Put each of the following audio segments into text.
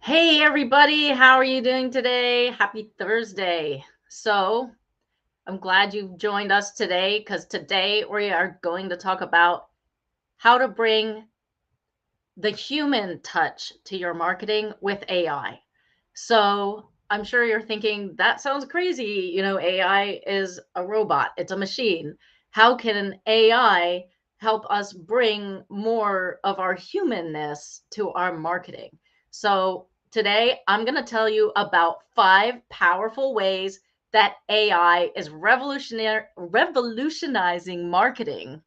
Hey everybody, how are you doing today? Happy Thursday. I'm glad you've joined us today because today we are going to talk about how to bring the human touch to your marketing with AI. So, I'm sure you're thinking that sounds crazy. AI is a robot, it's a machine. How can an AI help us bring more of our humanness to our marketing? So, today I'm going to tell you about 5 powerful ways that AI is revolutionizing marketing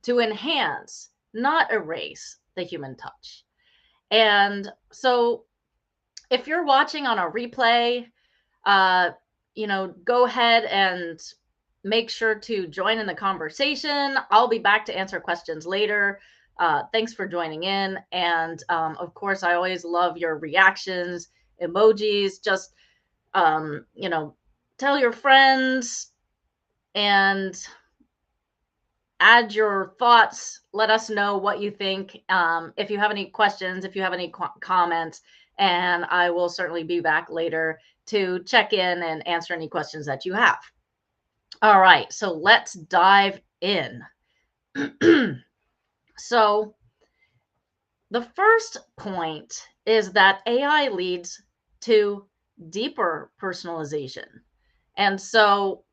to enhance, not erase, the human touch. And so, if you're watching on a replay, uh, go ahead and make sure to join in the conversation. I'll be back to answer questions later. Thanks for joining in. And of course, I always love your reactions, emojis. Just, tell your friends and add your thoughts. Let us know what you think. If you have any questions, if you have any comments, and I will certainly be back later to check in and answer any questions that you have. All right, so let's dive in. So, the first point is that AI leads to deeper personalization. And so,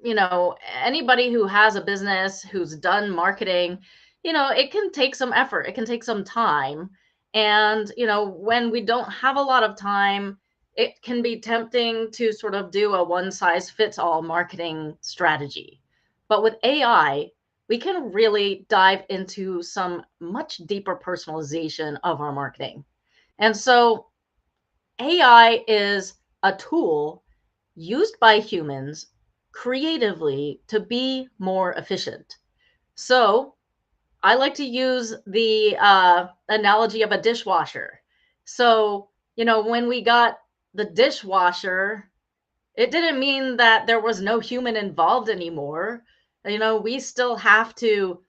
anybody who has a business, who's done marketing, it can take some effort, it can take some time. And, when we don't have a lot of time, it can be tempting to sort of do a one size fits all marketing strategy. But with AI, we can really dive into some much deeper personalization of our marketing. And so AI is a tool used by humans creatively to be more efficient. So I like to use the analogy of a dishwasher. So, when we got the dishwasher, it didn't mean that there was no human involved anymore. We still have to,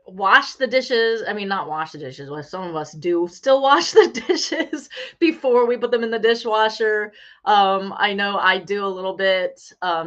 wash the dishes. I mean, not wash the dishes. Well, some of us do still wash the dishes before we put them in the dishwasher. I know I do a little bit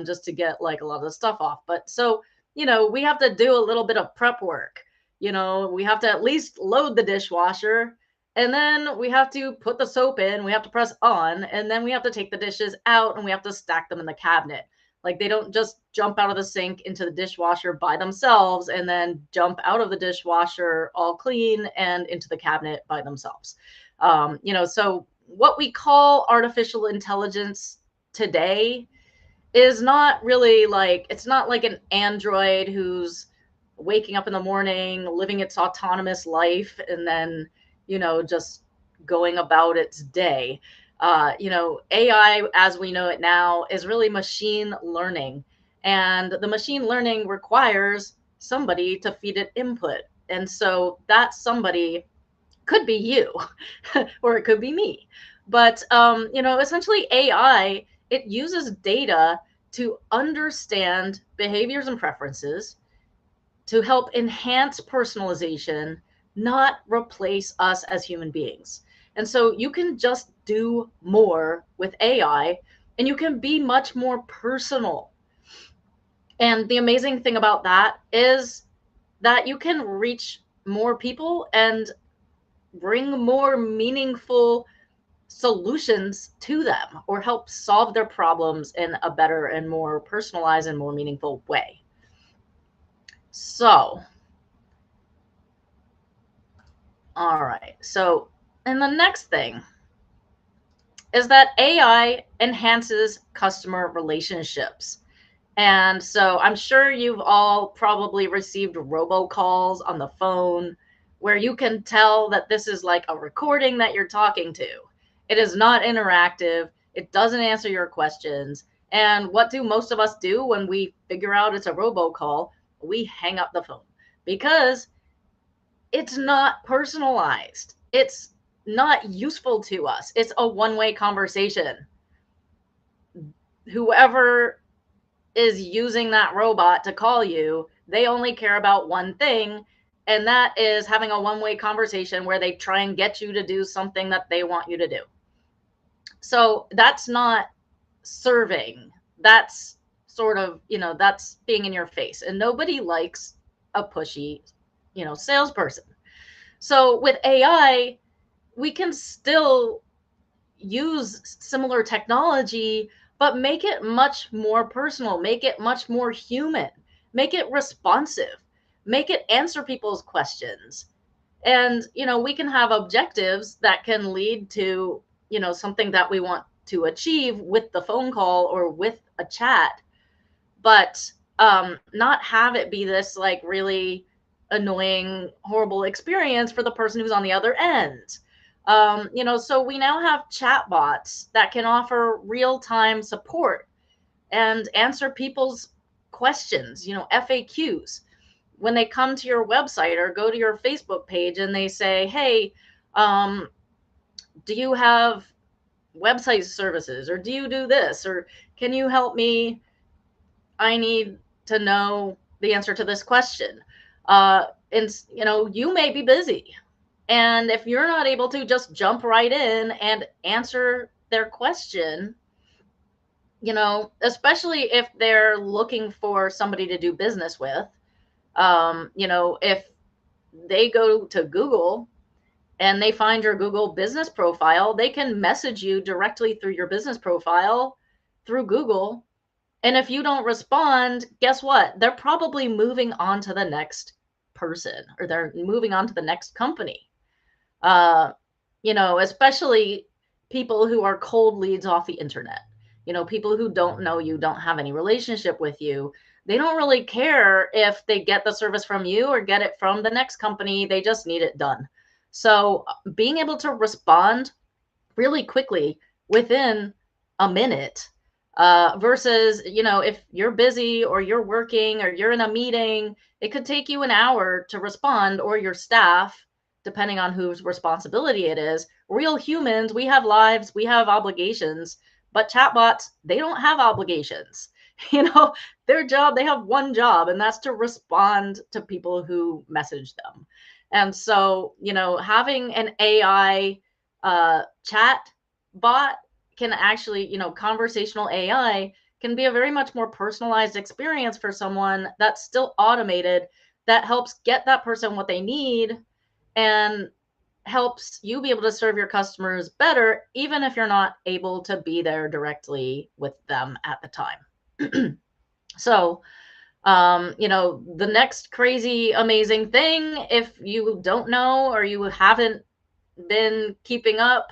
just to get like a lot of the stuff off. But so, we have to do a little bit of prep work. We have to at least load the dishwasher, and then we have to put the soap in, we have to press on, and then we have to take the dishes out and we have to stack them in the cabinet. Like, they don't just jump out of the sink into the dishwasher by themselves and then jump out of the dishwasher all clean and into the cabinet by themselves. So what we call artificial intelligence today is not really like, it's not like an android who's waking up in the morning, living its autonomous life, and then, just going about its day. AI, as we know it now, is really machine learning. And the machine learning requires somebody to feed it input. And so that somebody could be you, or it could be me. But, essentially, AI, it uses data to understand behaviors and preferences to help enhance personalization, not replace us as human beings. And so you can just do more with AI and you can be much more personal. And the amazing thing about that is that you can reach more people and bring more meaningful solutions to them or help solve their problems in a better and more personalized and more meaningful way. So, all right. So, and the next thing is that AI enhances customer relationships. And so I'm sure you've all probably received robocalls on the phone where you can tell that this is like a recording that you're talking to. It is not interactive, it doesn't answer your questions. And what do most of us do when we figure out it's a robocall? We hang up the phone because it's not personalized. It's not useful to us. It's a one-way conversation. Whoever is using that robot to call you, they only care about one thing, And that is having a one-way conversation where they try and get you to do something that they want you to do. So that's not serving. That's sort of, that's being in your face. And nobody likes a pushy, salesperson. So with AI, we can still use similar technology, but make it much more personal, make it much more human, make it responsive, make it answer people's questions. And, we can have objectives that can lead to, something that we want to achieve with the phone call or with a chat, but not have it be this like really annoying, horrible experience for the person who's on the other end. So we now have chatbots that can offer real-time support and answer people's questions, FAQs. When they come to your website or go to your Facebook page and they say, hey, do you have website services, or do you do this, or can you help me? I need to know the answer to this question. And you may be busy, and if you're not able to just jump right in and answer their question, especially if they're looking for somebody to do business with, if they go to Google and they find your Google business profile, they can message you directly through your business profile through Google. And if you don't respond, guess what? They're probably moving on to the next person, or they're moving on to the next company. Especially people who are cold leads off the internet, people who don't know you, don't have any relationship with you. They don't really care if they get the service from you or get it from the next company. They just need it done. So being able to respond really quickly within a minute, versus, if you're busy or you're working or you're in a meeting, it could take you an hour to respond, or your staff, depending on whose responsibility it is. Real humans, we have lives, we have obligations, but chatbots, they don't have obligations. Their job, they have one job, and that's to respond to people who message them. And so, having an AI chat bot can actually, conversational AI can be a very much more personalized experience for someone that's still automated, that helps get that person what they need and helps you be able to serve your customers better, even if you're not able to be there directly with them at the time. So, the next crazy, amazing thing, if you don't know or you haven't been keeping up,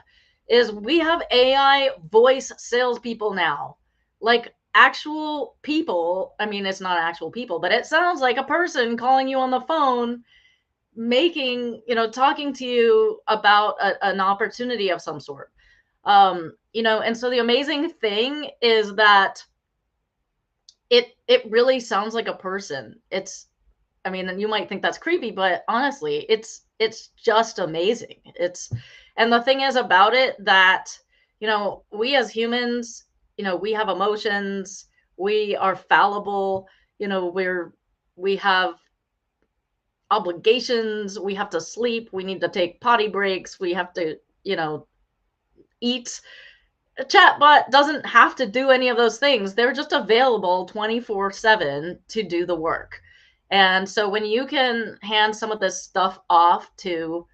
is we have AI voice salespeople now. Like actual people. I mean, it's not actual people, but it sounds like a person calling you on the phone, talking to you about an opportunity of some sort. And so the amazing thing is that it really sounds like a person. I mean, you might think that's creepy, but honestly, it's just amazing. And the thing is about it that, we as humans, we have emotions, we are fallible, we have obligations, we have to sleep, we need to take potty breaks, we have to, eat. A chatbot doesn't have to do any of those things. They're just available 24/7 to do the work. And so when you can hand some of this stuff off to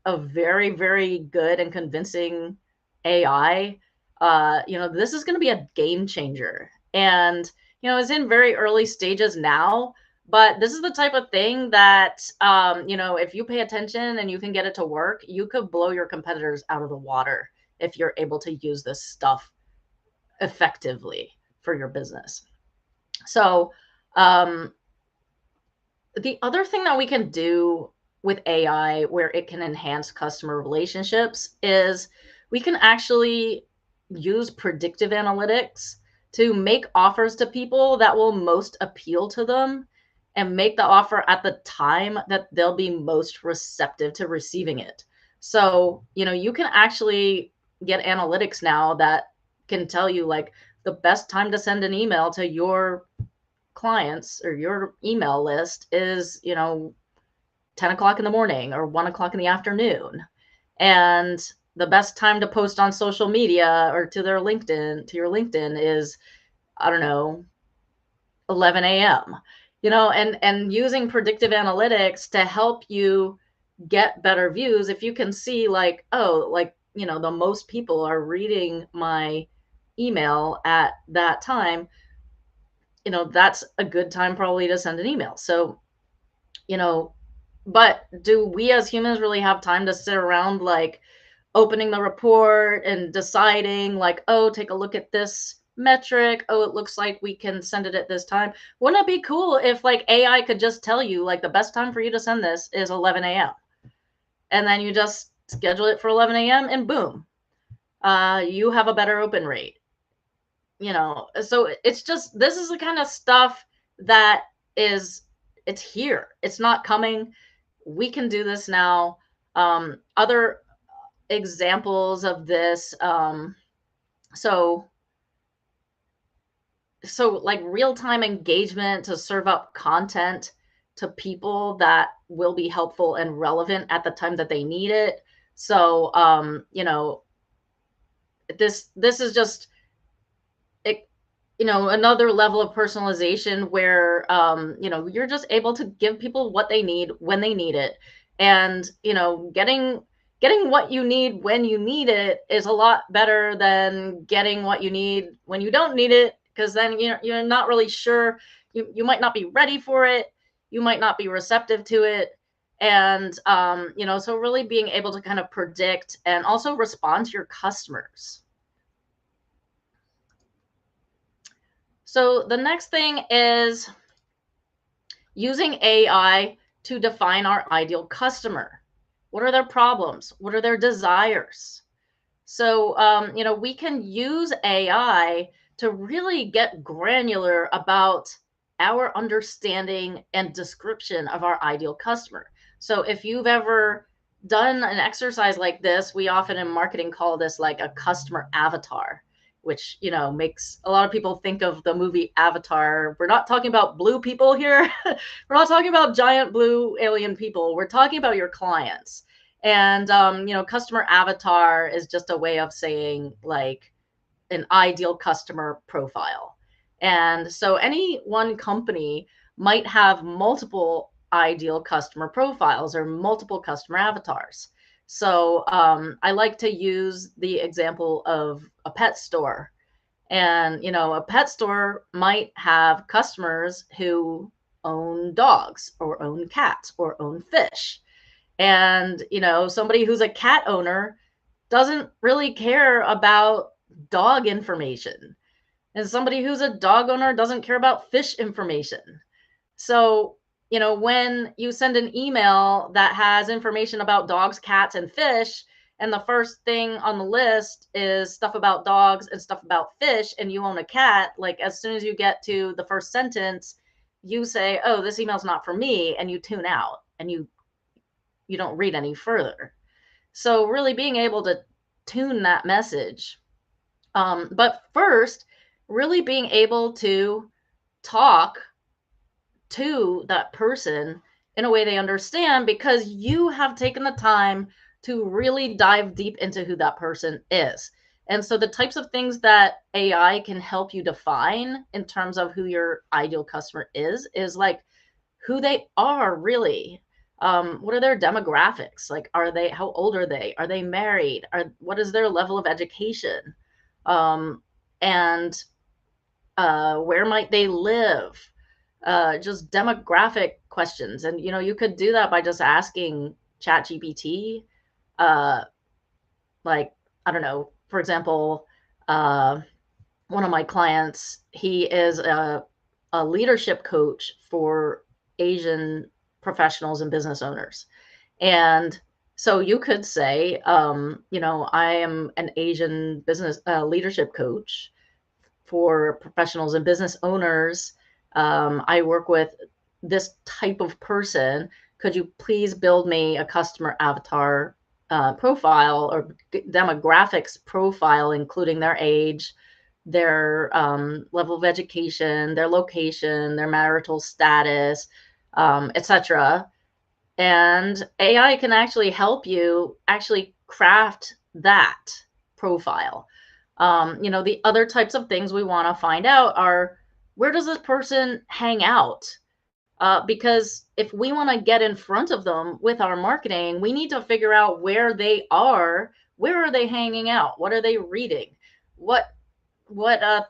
a very, very good and convincing AI, this is going to be a game changer. And, it's in very early stages now, but this is the type of thing that, if you pay attention and you can get it to work, you could blow your competitors out of the water if you're able to use this stuff effectively for your business. So, the other thing that we can do with AI where it can enhance customer relationships is we can actually use predictive analytics to make offers to people that will most appeal to them, and make the offer at the time that they'll be most receptive to receiving it. So, you can actually get analytics now that can tell you like the best time to send an email to your clients or your email list is, 10 o'clock in the morning or 1 o'clock in the afternoon. And the best time to post on social media or to your LinkedIn is, I don't know, 11 a.m. And using predictive analytics to help you get better views. If you can see like, oh, like, the most people are reading my email at that time, that's a good time probably to send an email. So, you know, but do we as humans really have time to sit around like opening the report and deciding like, oh, take a look at this metric. Oh, it looks like we can send it at this time. Wouldn't it be cool if like AI could just tell you like the best time for you to send this is 11 a.m. and then you just schedule it for 11 a.m. and boom, you have a better open rate. So it's just, this is the kind of stuff that it's here. It's not coming. We can do this now. Other examples of this, so like real-time engagement to serve up content to people that will be helpful and relevant at the time that they need it. So this is just it, another level of personalization where you're just able to give people what they need when they need it. And getting what you need when you need it is a lot better than getting what you need when you don't need it, because then you're not really sure. You might not be ready for it, you might not be receptive to it. And so really being able to kind of predict and also respond to your customers. So the next thing is using AI to define our ideal customer. What are their problems? What are their desires? So, we can use AI to really get granular about our understanding and description of our ideal customer. So if you've ever done an exercise like this, we often in marketing call this like a customer avatar, which, makes a lot of people think of the movie Avatar. We're not talking about blue people here. We're not talking about giant blue alien people. We're talking about your clients. And, customer avatar is just a way of saying like an ideal customer profile. And so any one company might have multiple ideal customer profiles or multiple customer avatars. So I like to use the example of a pet store. And, a pet store might have customers who own dogs or own cats or own fish. And, somebody who's a cat owner doesn't really care about dog information. And somebody who's a dog owner doesn't care about fish information. So, when you send an email that has information about dogs, cats, and fish, and the first thing on the list is stuff about dogs and stuff about fish, and you own a cat, like as soon as you get to the first sentence, you say, oh, this email's not for me, and you tune out and you don't read any further. So really being able to tune that message. But first, really being able to talk to that person in a way they understand, because you have taken the time to really dive deep into who that person is. And so the types of things that AI can help you define in terms of who your ideal customer is like who they are really. What are their demographics? Like, how old are they? Are they married? What is their level of education? And where might they live? Just demographic questions. And, you could do that by just asking ChatGPT, like, I don't know, for example, one of my clients, he is a leadership coach for Asian professionals and business owners. And so you could say, I am an Asian business leadership coach for professionals and business owners. I work with this type of person. Could you please build me a customer avatar profile or demographics profile, including their age, their level of education, their location, their marital status, etc. And AI can actually help you actually craft that profile. The other types of things we want to find out are, where does this person hang out? Because if we want to get in front of them with our marketing, we need to figure out where they are. Where are they hanging out? What are they reading? What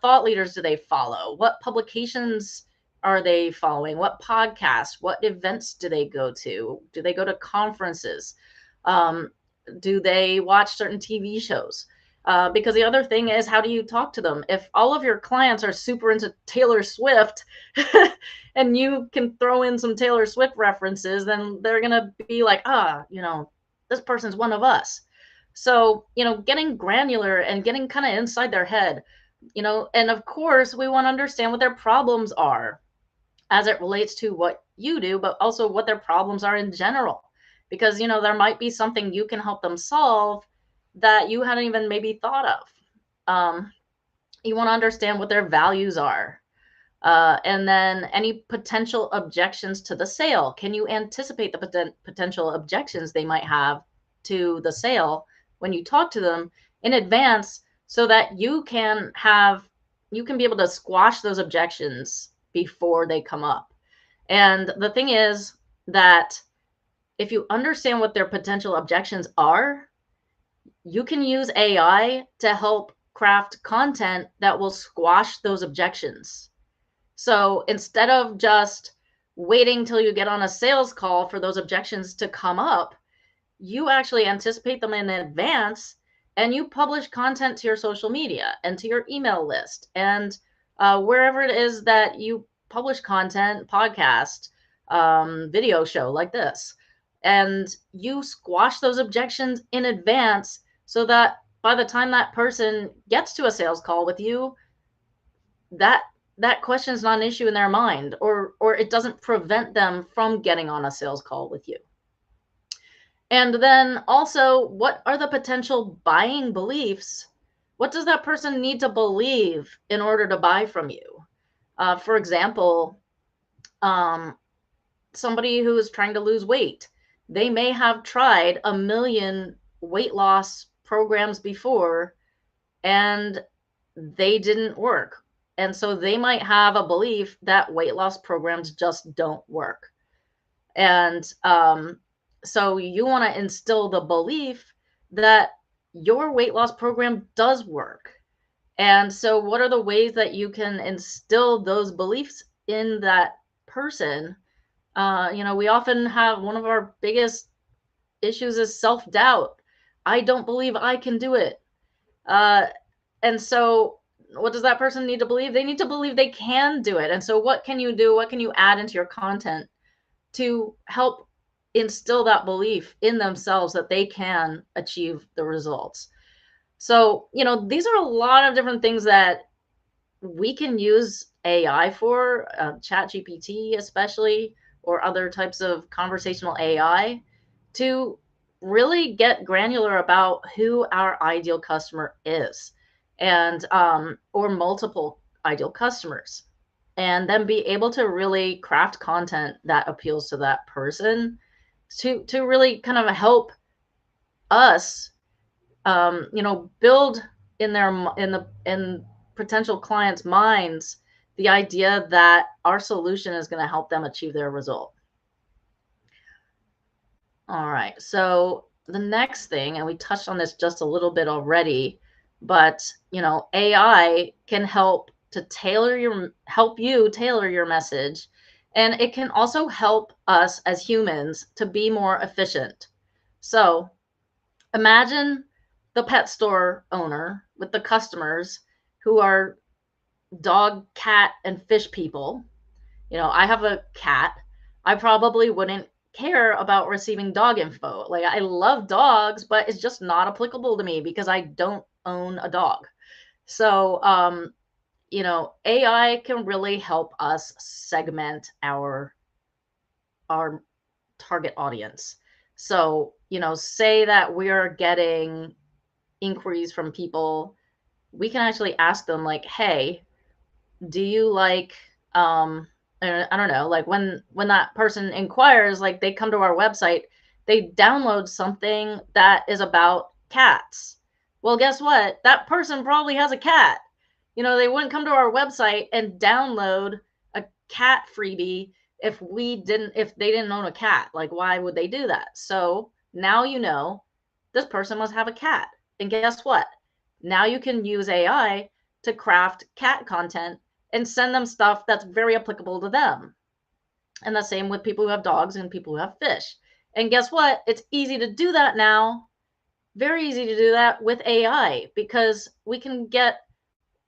thought leaders do they follow? What publications are they following? What podcasts? What events do they go to? Do they go to conferences? Um, do they watch certain TV shows? Because the other thing is, how do you talk to them? If all of your clients are super into Taylor Swift and you can throw in some Taylor Swift references, then they're going to be like, this person's one of us. So, getting granular and getting kind of inside their head, and of course, we want to understand what their problems are as it relates to what you do, but also what their problems are in general. Because, there might be something you can help them solve that you hadn't even maybe thought of. You want to understand what their values are. And then any potential objections to the sale. Can you anticipate the potential objections they might have to the sale when you talk to them in advance, so that you can be able to squash those objections before they come up? And the thing is that if you understand what their potential objections are, you can use AI to help craft content that will squash those objections. So instead of just waiting till you get on a sales call for those objections to come up, you actually anticipate them in advance, and you publish content to your social media and to your email list and wherever it is that you publish content, podcast, video show like this. And you squash those objections in advance, so that by the time that person gets to a sales call with you, that that question is not an issue in their mind, or it doesn't prevent them from getting on a sales call with you. And then also, what are the potential buying beliefs? What does that person need to believe in order to buy from you? For example, um, somebody who is trying to lose weight, they may have tried a million weight loss programs before, and they didn't work. And so they might have a belief that weight loss programs just don't work. And so you want to instill the belief that your weight loss program does work. And so, what are the ways that you can instill those beliefs in that person? We often have, one of our biggest issues is self doubt. I don't believe I can do it. Uh, and so, what does that person need to believe? They need to believe they can do it. And so, what can you do? What can you add into your content to help instill that belief in themselves that they can achieve the results? So, these are a lot of different things that we can use AI for, chat GPT especially, or other types of conversational AI, to really get granular about who our ideal customer is, and or multiple ideal customers, and then be able to really craft content that appeals to that person, to really kind of help us, build in potential clients' minds the idea that our solution is going to help them achieve their result. All right. So the next thing, and we touched on this just a little bit already, but AI can help you tailor your message, and it can also help us as humans to be more efficient. So imagine the pet store owner with the customers who are dog, cat, and fish people. I have a cat. I probably wouldn't care about receiving dog info. Like, I love dogs, but it's just not applicable to me because I don't own a dog. So, AI can really help us segment our target audience. So, say that we're getting inquiries from people, we can actually ask them like, hey, do you like I don't know, like when that person inquires, like they come to our website, they download something that is about cats. Well, guess what? That person probably has a cat. They wouldn't come to our website and download a cat freebie if they didn't own a cat. Like, why would they do that? So now this person must have a cat. And guess what? Now you can use AI to craft cat content and send them stuff that's very applicable to them. And the same with people who have dogs and people who have fish. And guess what? It's easy to do that now. Very easy to do that with AI because we can get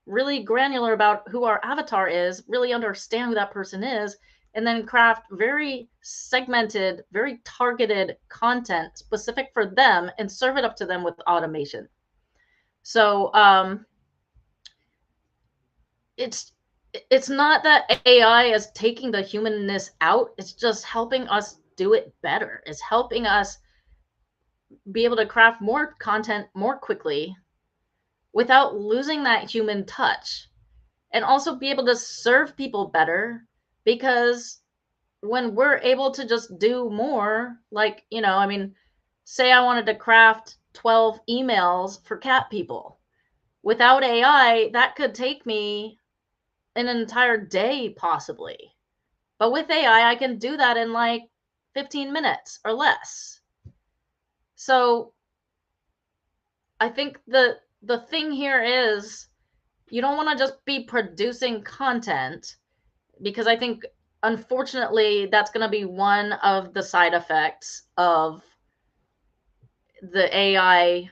really granular about who our avatar is, really understand who that person is, and then craft very segmented, very targeted content specific for them and serve it up to them with automation. So it's not that AI is taking the humanness out. It's just helping us do it better. It's helping us be able to craft more content more quickly without losing that human touch, and also be able to serve people better, because when we're able to just do more, like, say I wanted to craft 12 emails for cat people. Without AI, that could take me an entire day, possibly. But with AI, I can do that in like 15 minutes or less. So I think the thing here is you don't want to just be producing content, because I think, unfortunately, that's going to be one of the side effects of the AI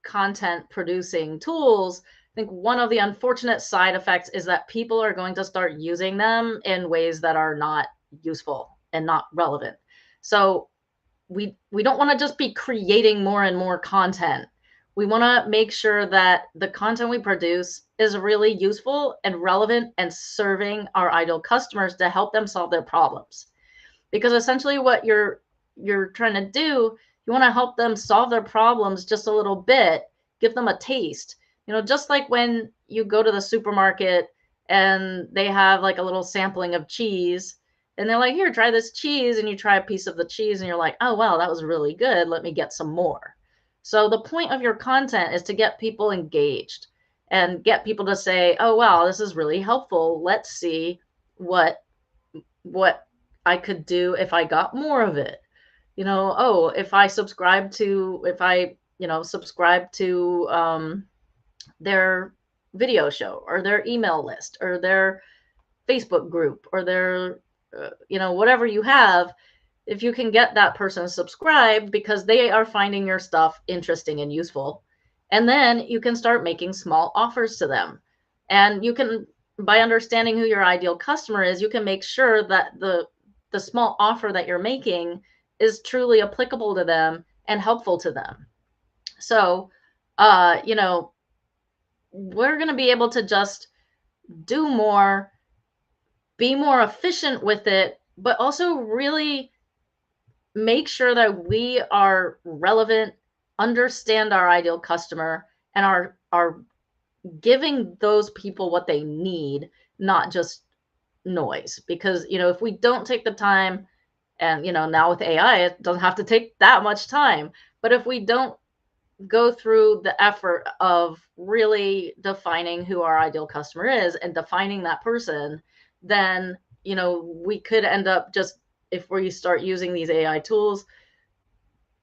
content producing tools. I think one of the unfortunate side effects is that people are going to start using them in ways that are not useful and not relevant. So we don't want to just be creating more and more content. We want to make sure that the content we produce is really useful and relevant and serving our ideal customers to help them solve their problems. Because essentially what you're trying to do, you want to help them solve their problems just a little bit, give them a taste. Just like when you go to the supermarket and they have like a little sampling of cheese, and they're like, here, try this cheese, and you try a piece of the cheese and you're like, oh wow, that was really good, let me get some more. So the point of your content is to get people engaged and get people to say, oh wow, this is really helpful, let's see what I could do if I got more of it. Oh, if I subscribe to their video show or their email list or their Facebook group or their whatever you have, if you can get that person subscribed because they are finding your stuff interesting and useful, and then you can start making small offers to them. And you can, by understanding who your ideal customer is, you can make sure that the small offer that you're making is truly applicable to them and helpful to them. So we're going to be able to just do more, be more efficient with it, but also really make sure that we are relevant, understand our ideal customer, and are giving those people what they need, not just noise. Because if we don't take the time, and now with AI it doesn't have to take that much time, but if we don't go through the effort of really defining who our ideal customer is and defining that person, then we could end up just, if we start using these AI tools,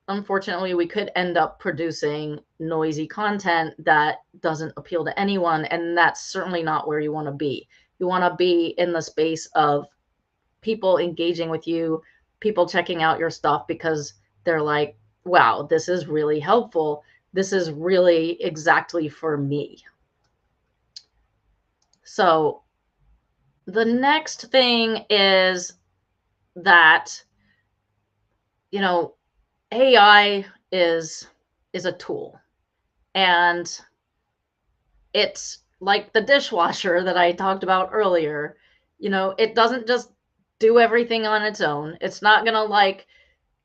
unfortunately, we could end up producing noisy content that doesn't appeal to anyone. And that's certainly not where you want to be. You want to be in the space of people engaging with you, people checking out your stuff because they're like, wow, this is really helpful. This is really exactly for me. So the next thing is that, AI is a tool, and it's like the dishwasher that I talked about earlier. It doesn't just do everything on its own. It's not going to like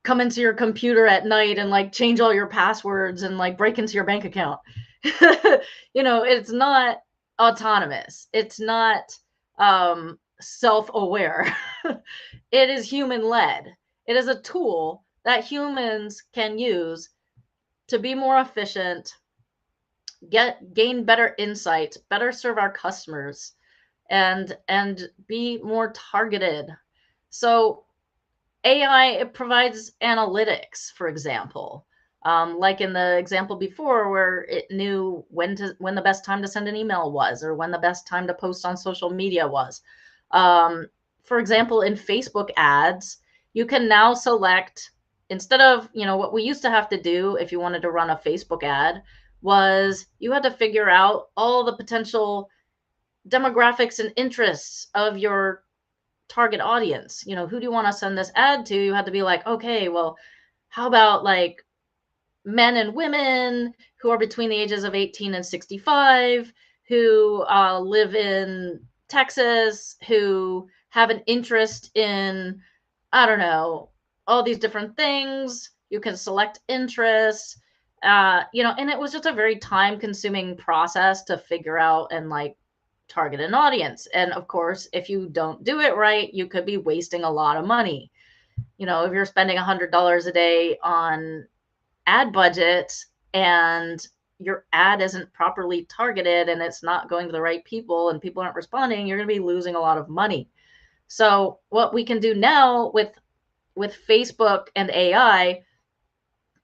come into your computer at night and like change all your passwords and like break into your bank account. It's not autonomous. It's not self-aware. It is human-led. It is a tool that humans can use to be more efficient, gain better insights, better serve our customers, and be more targeted. So AI, it provides analytics, for example. Like in the example before, where it knew when the best time to send an email was, or when the best time to post on social media was. Um, for example, in Facebook ads, you can now select, instead of, what we used to have to do if you wanted to run a Facebook ad, was you had to figure out all the potential demographics and interests of your target audience. Who do you want to send this ad to? You had to be like, okay, well, how about like men and women who are between the ages of 18 and 65, who live in Texas, who have an interest in, I don't know, all these different things. You can select interests, and it was just a very time consuming process to figure out and like target an audience. And of course, if you don't do it right, you could be wasting a lot of money. If you're spending $100 a day on ad budget and your ad isn't properly targeted and it's not going to the right people and people aren't responding, you're going to be losing a lot of money. So what we can do now with Facebook and AI,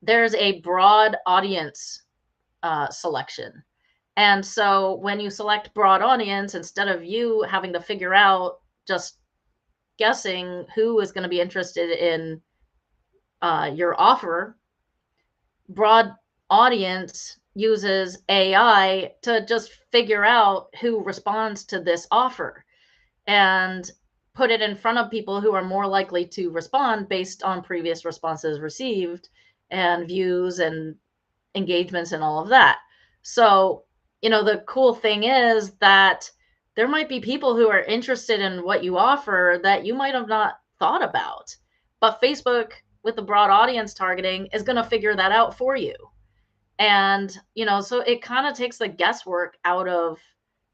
there's a broad audience selection. And so when you select broad audience, instead of you having to figure out, just guessing who is going to be interested in your offer, broad audience uses AI to just figure out who responds to this offer and put it in front of people who are more likely to respond based on previous responses received and views and engagements and all of that. So, the cool thing is that there might be people who are interested in what you offer that you might have not thought about. But Facebook, with the broad audience targeting, is going to figure that out for you. And, so it kind of takes the guesswork out of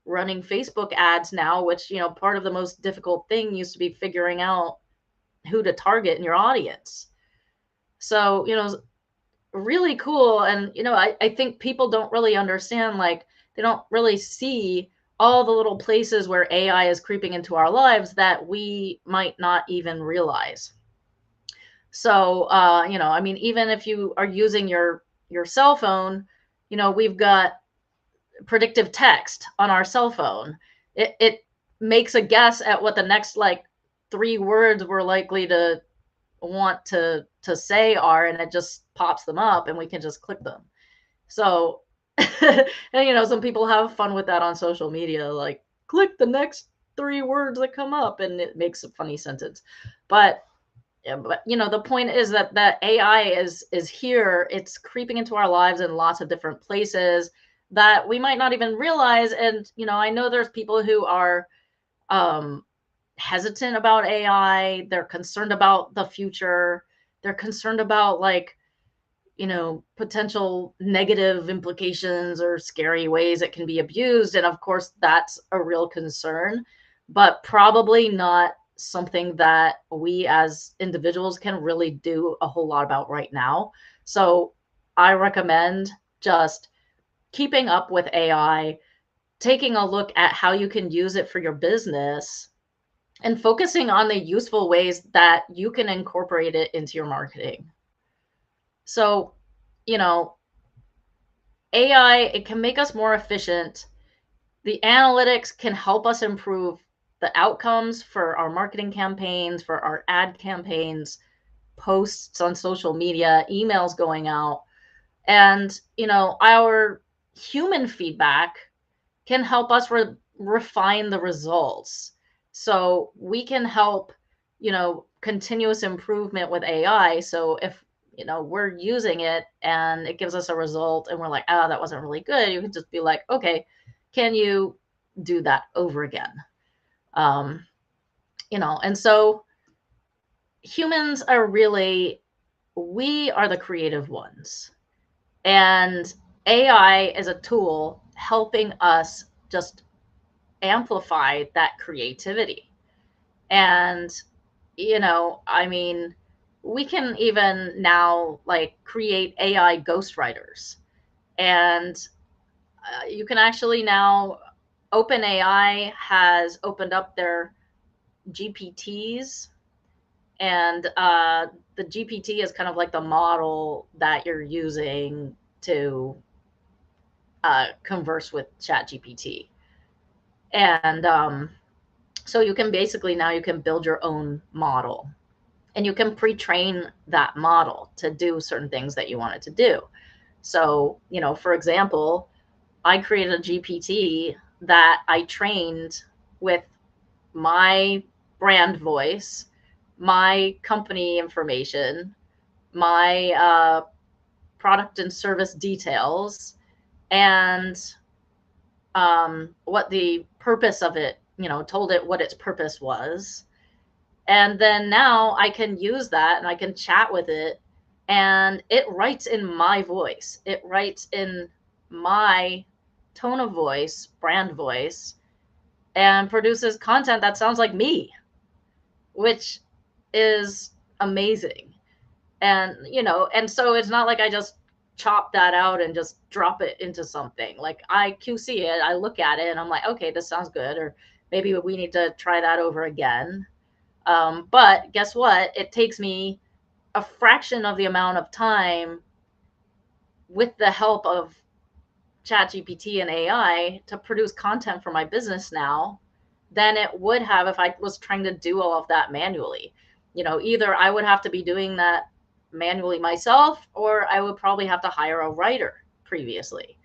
running Facebook ads now, which, part of the most difficult thing used to be figuring out who to target in your audience. So, really cool. And I think people don't really understand, like, they don't really see all the little places where AI is creeping into our lives that we might not even realize. So I mean, even if you are using your cell phone, we've got predictive text on our cell phone. It makes a guess at what the next like 3 words we're likely to want to say are, and it just pops them up and we can just click them. So and some people have fun with that on social media, like click the next 3 words that come up and it makes a funny sentence. But the point is that AI is here. It's creeping into our lives in lots of different places that we might not even realize. And I know there's people who are um hesitant about AI. They're concerned about the future. They're concerned about like, potential negative implications or scary ways it can be abused. And of course, that's a real concern, but probably not something that we as individuals can really do a whole lot about right now. So I recommend just keeping up with AI, taking a look at how you can use it for your business, and focusing on the useful ways that you can incorporate it into your marketing. So, you know, AI, it can make us more efficient. The analytics can help us improve the outcomes for our marketing campaigns, for our ad campaigns, posts on social media, emails going out. And, our human feedback can help us refine the results. So we can help, continuous improvement with AI. So if, we're using it and it gives us a result and we're like, oh, that wasn't really good, you can just be like, okay, can you do that over again? Um, and so humans are really, we are the creative ones. And AI is a tool helping us just amplify that creativity. And, I mean, we can even now like create AI ghostwriters. And you can actually now, OpenAI has opened up their GPTs, and the GPT is kind of like the model that you're using to converse with ChatGPT. And so you can basically now you can build your own model, and you can pre-train that model to do certain things that you want it to do. So, for example, I created a GPT that I trained with my brand voice, my company information, my product and service details, and what the purpose of it, told it what its purpose was. And then now I can use that and I can chat with it, and it writes in my voice. It writes in my tone of voice, brand voice, and produces content that sounds like me, which is amazing. And, and so it's not like I just chop that out and just drop it into something. Like I QC it, I look at it and I'm like, okay, this sounds good. Or maybe we need to try that over again. But guess what? It takes me a fraction of the amount of time with the help of ChatGPT and AI to produce content for my business now than it would have if I was trying to do all of that manually. Either I would have to be doing that manually myself, or I would probably have to hire a writer previously.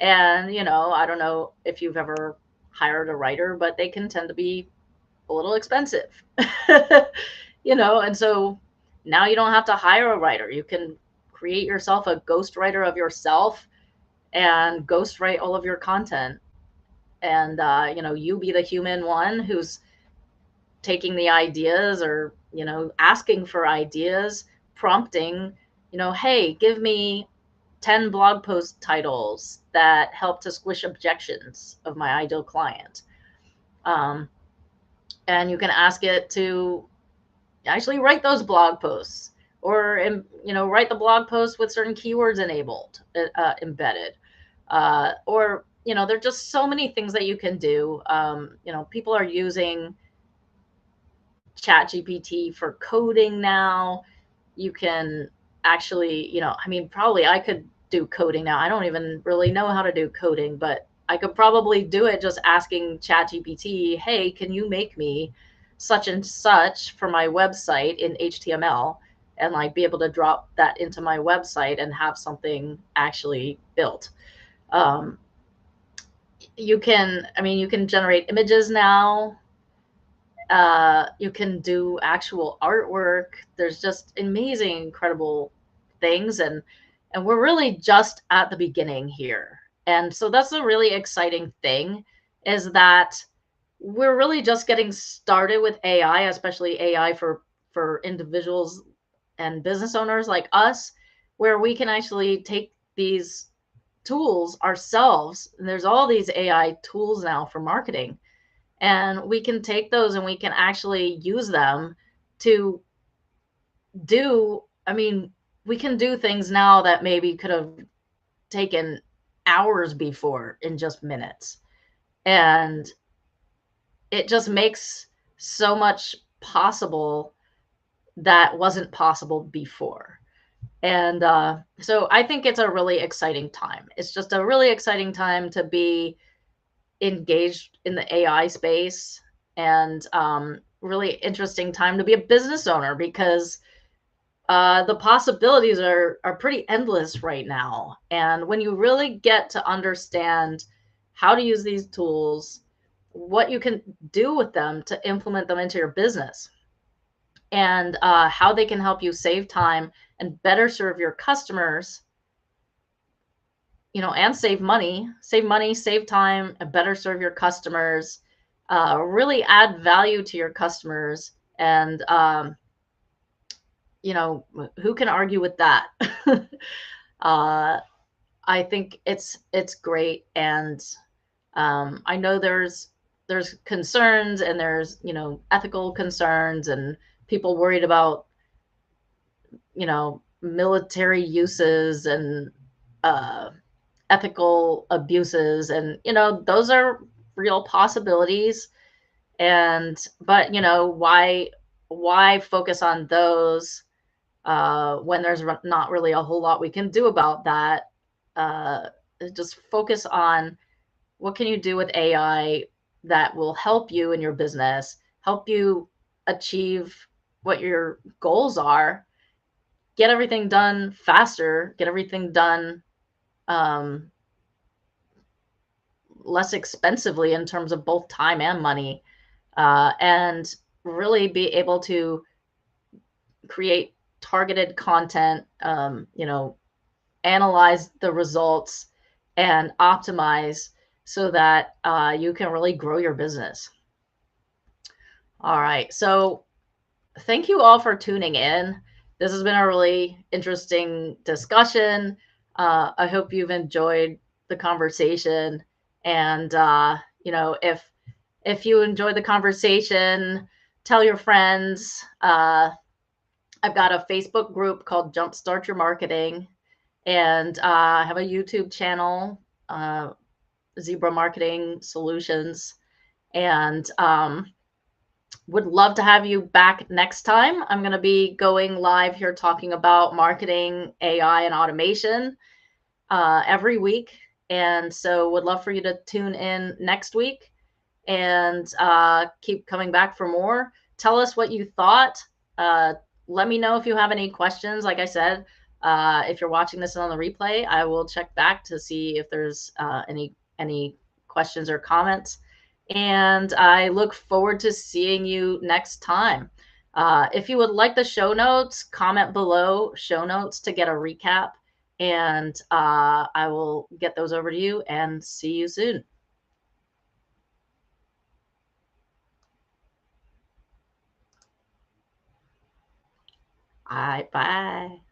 And, I don't know if you've ever hired a writer, but they can tend to be a little expensive. And so now you don't have to hire a writer. You can create yourself a ghostwriter of yourself and ghostwrite all of your content. And, you be the human one who's taking the ideas, or, asking for ideas, prompting, hey, give me 10 blog post titles that help to squish objections of my ideal client. Um, and you can ask it to actually write those blog posts, or write the blog posts with certain keywords enabled, embedded, or there are just so many things that you can do. People are using chat gpt for coding now. You can actually, I mean, probably I could do coding now. I don't even really know how to do coding, but I could probably do it just asking ChatGPT, hey, can you make me such and such for my website in HTML, and like be able to drop that into my website and have something actually built. Um, you can generate images now. You can do actual artwork. There's just amazing, incredible things, and we're really just at the beginning here. And so that's a really exciting thing, is that we're really just getting started with AI, especially AI for individuals and business owners like us, where we can actually take these tools ourselves. And there's all these AI tools now for marketing, and we can take those and we can actually use them to do, I mean, we can do things now that maybe could have taken hours before in just minutes. And it just makes so much possible that wasn't possible before. And so I think it's a really exciting time. It's just a really exciting time to be engaged in the AI space, and really interesting time to be a business owner, because the possibilities are pretty endless right now. And when you really get to understand how to use these tools, what you can do with them to implement them into your business, and how they can help you save time and better serve your customers, and save money, save time, and better serve your customers, really add value to your customers. And, who can argue with that? uh, I think it's great. And I know there's there's concerns, and there's, ethical concerns, and people worried about, military uses, and uh, ethical abuses, and those are real possibilities. And but why focus on those when there's not really a whole lot we can do about that? uh, just focus on what can you do with AI that will help you in your business, help you achieve what your goals are, get everything done faster, get everything done um, less expensively in terms of both time and money, and really be able to create targeted content, analyze the results, and optimize so that you can really grow your business. All right. So, thank you all for tuning in. This has been a really interesting discussion. I hope you've enjoyed the conversation. And, if you enjoyed the conversation, tell your friends. I've got a Facebook group called Jumpstart Your Marketing, and I have a YouTube channel, uh, Zebra Marketing Solutions, and would love to have you back next time. I'm going to be going live here talking about marketing, AI, and automation every week. And so would love for you to tune in next week, and keep coming back for more. Tell us what you thought. Uh, Let me know if you have any questions. Like I said, if you're watching this on the replay, I will check back to see if there's any questions or comments. And I look forward to seeing you next time. If you would like the show notes, comment below show notes to get a recap, and I will get those over to you and see you soon. All right, bye.